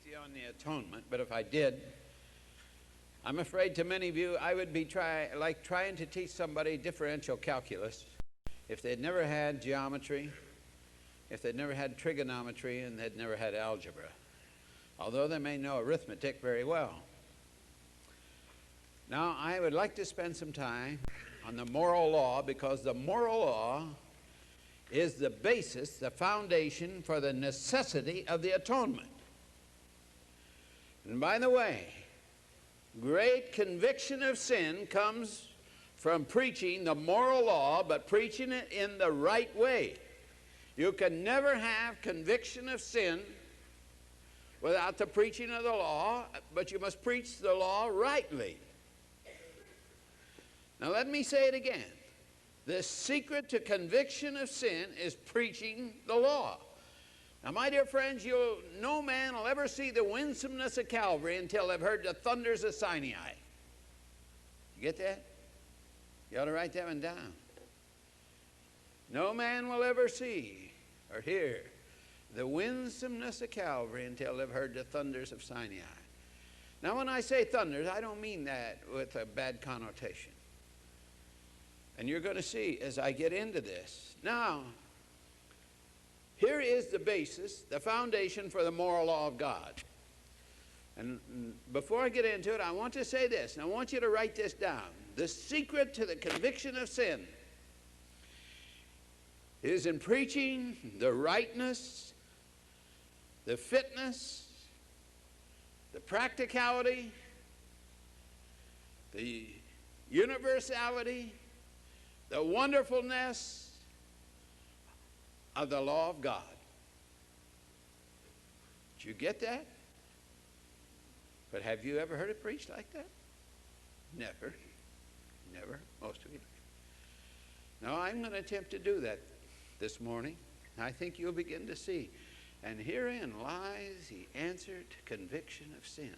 teach you on the atonement, but if I did, I'm afraid to many of you I would be trying to teach somebody differential calculus if they'd never had geometry, if they'd never had trigonometry, and they'd never had algebra, although they may know arithmetic very well. Now, I would like to spend some time on the moral law, because the moral law is the basis, the foundation for the necessity of the atonement. And by the way, great conviction of sin comes from preaching the moral law, but preaching it in the right way. You can never have conviction of sin without the preaching of the law, but you must preach the law rightly. Now let me say it again. The secret to conviction of sin is preaching the law. Now, my dear friends, no man will ever see the winsomeness of Calvary until they've heard the thunders of Sinai. You get that? You ought to write that one down. No man will ever see or hear the winsomeness of Calvary until they've heard the thunders of Sinai. Now, when I say thunders, I don't mean that with a bad connotation. And you're going to see as I get into this. Now, here is the basis, the foundation for the moral law of God. And before I get into it, I want to say this, and I want you to write this down. The secret to the conviction of sin is in preaching the rightness, the fitness, the practicality, the universality, the wonderfulness of the law of God. Did you get that? But have you ever heard it preached like that? Never. Never. Most of you. Now, I'm going to attempt to do that this morning. I think you'll begin to see. And herein lies the answer to conviction of sin.